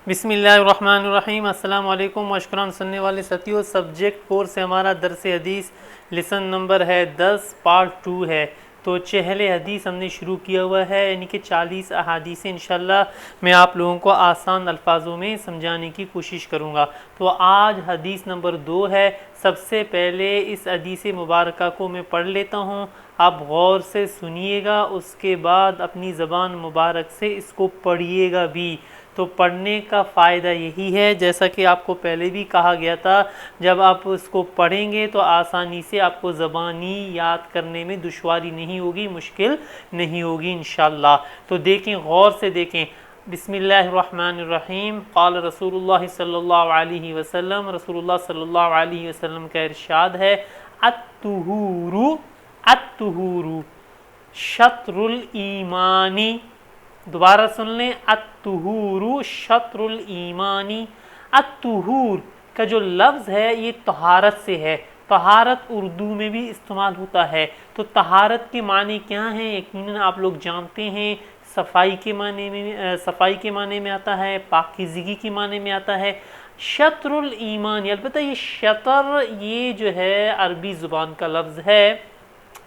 بسم اللہ الرحمن الرحیم۔ السلام علیکم مشکوران سننے والے ساتھیوں، سبجیکٹ 4 سے ہمارا درس حدیث لیسن نمبر ہے 10 پارٹ 2 ہے۔ تو چہل حدیث ہم نے شروع کیا ہوا ہے، یعنی کہ 40 احادیث انشاءاللہ میں آپ لوگوں کو آسان الفاظوں میں سمجھانے کی کوشش کروں گا۔ تو آج حدیث نمبر 2 ہے۔ سب سے پہلے اس حدیث مبارکہ کو میں پڑھ لیتا ہوں، آپ غور سے سنیے گا، اس کے بعد اپنی زبان مبارک سے اس کو پڑھیے گا بھی۔ تو پڑھنے کا فائدہ یہی ہے، جیسا کہ آپ کو پہلے بھی کہا گیا تھا، جب آپ اس کو پڑھیں گے تو آسانی سے آپ کو زبانی یاد کرنے میں دشواری نہیں ہوگی، مشکل نہیں ہوگی انشاءاللہ۔ تو دیکھیں، غور سے دیکھیں۔ بسم اللہ الرحمن الرحیم۔ قال رسول اللہ صلی اللہ علیہ وسلم، رسول اللہ صلی اللہ علیہ وسلم کا ارشاد ہے، الطہور شطر الایمانی۔ دوبارہ سن لیں، الطہور شطر الایمانی۔ الطہور کا جو لفظ ہے یہ طہارت سے ہے۔ طہارت اردو میں بھی استعمال ہوتا ہے۔ تو طہارت کے معنی کیا ہیں؟ یقیناً آپ لوگ جانتے ہیں، صفائی کے معنی میں آتا ہے، پاکیزگی کے معنی میں آتا ہے۔ شطر الایمان، البتہ یہ شطر یہ جو ہے عربی زبان کا لفظ ہے۔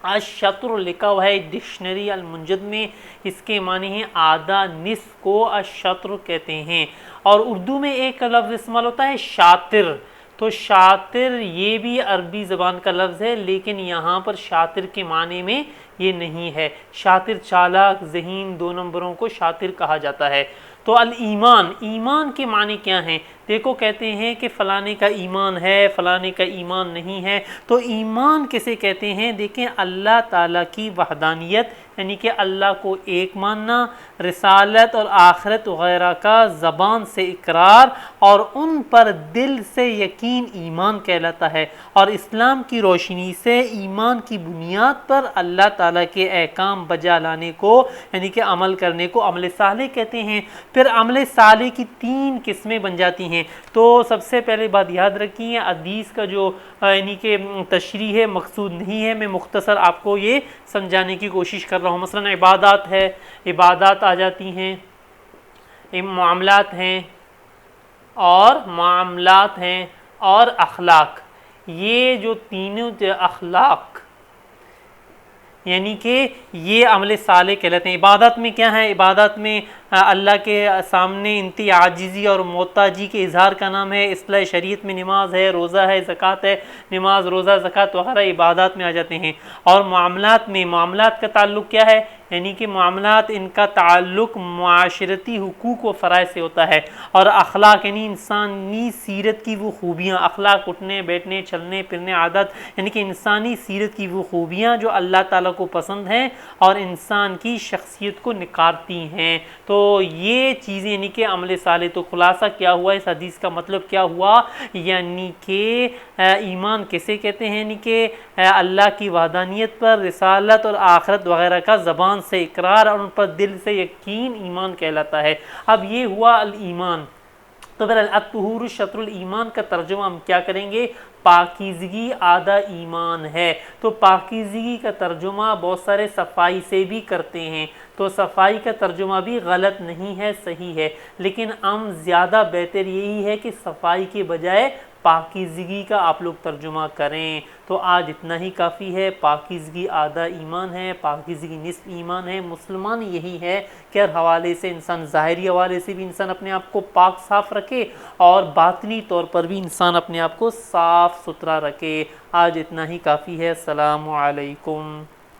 الشطر لکھا ہوا ہے ڈکشنری المنجد میں، اس کے معنی ہیں آدھا، نصف کو الشطر کہتے ہیں۔ اور اردو میں ایک لفظ استعمال ہوتا ہے شاطر۔ تو شاطر یہ بھی عربی زبان کا لفظ ہے، لیکن یہاں پر شاطر کے معنی میں یہ نہیں ہے۔ شاطر چالاک، ذہین، 2 نمبروں کو شاطر کہا جاتا ہے۔ تو الایمان، ایمان کے معنی کیا ہیں؟ دیکھو، کہتے ہیں کہ فلانے کا ایمان ہے، فلانے کا ایمان نہیں ہے۔ تو ایمان کسے کہتے ہیں؟ دیکھیں، اللہ تعالیٰ کی وحدانیت، یعنی کہ اللہ کو ایک ماننا، رسالت اور آخرت وغیرہ کا زبان سے اقرار اور ان پر دل سے یقین ایمان کہلاتا ہے۔ اور اسلام کی روشنی سے ایمان کی بنیاد پر اللہ تعالیٰ کے احکام بجا لانے کو، یعنی کہ عمل کرنے کو عمل صالح کہتے ہیں۔ پھر عمل صالح کی 3 قسمیں بن جاتی ہیں۔ تو سب سے پہلے بات یاد رکھیے، حدیث کا جو یعنی کہ تشریح ہے مقصود نہیں ہے، میں مختصر آپ کو یہ سمجھانے کی کوشش کر رہا ہوں۔ مثلا عبادات ہے، عبادات آ جاتی ہیں، معاملات ہیں اور اخلاق۔ یہ جو تینوں اخلاق یعنی کہ یہ عمل صالح کہلاتے ہیں۔ عبادت میں کیا ہے؟ عبادت میں اللہ کے سامنے انتہائی عاجزی اور محتاجی کے اظہار کا نام ہے۔ اصلاح شریعت میں نماز ہے، روزہ ہے، زکوٰۃ ہے۔ نماز، روزہ، زکوٰۃ وغیرہ عبادات میں آ جاتے ہیں۔ اور معاملات میں، معاملات کا تعلق کیا ہے؟ یعنی کہ معاملات، ان کا تعلق معاشرتی حقوق و فرائض سے ہوتا ہے۔ اور اخلاق یعنی انسانی سیرت کی وہ خوبیاں، اخلاق اٹھنے بیٹھنے چلنے پھرنے عادت، یعنی کہ انسانی سیرت کی وہ خوبیاں جو اللہ تعالیٰ کو پسند ہیں اور انسان کی شخصیت کو نکھارتی ہیں۔ تو یہ چیزیں یعنی کہ عمل صالح۔ تو خلاصہ کیا ہوا اس حدیث کا؟ مطلب کیا ہوا؟ یعنی کہ ایمان کیسے کہتے ہیں؟ یعنی کہ اللہ کی وحدانیت پر، رسالت اور آخرت وغیرہ کا زبان سے اقرار اور ان پر دل سے یقین ایمان کہلاتا ہے۔ اب یہ ہوا الایمان۔ تو پھر الطہور شطر الایمان کا ترجمہ ہم کیا کریں گے؟ پاکیزگی آدھا ایمان ہے۔ تو پاکیزگی کا ترجمہ بہت سارے صفائی سے بھی کرتے ہیں، تو صفائی کا ترجمہ بھی غلط نہیں ہے، صحیح ہے، لیکن زیادہ بہتر یہی ہے کہ صفائی کے بجائے پاکیزگی کا آپ لوگ ترجمہ کریں۔ تو آج اتنا ہی کافی ہے۔ پاکیزگی آدھا ایمان ہے، پاکیزگی نصف ایمان ہے۔ مسلمان یہی ہے کہ ہر حوالے سے انسان، ظاہری حوالے سے بھی انسان اپنے آپ کو پاک صاف رکھے اور باطنی طور پر بھی انسان اپنے آپ کو صاف ستھرا رکھے۔ آج اتنا ہی کافی ہے۔ السلام علیکم۔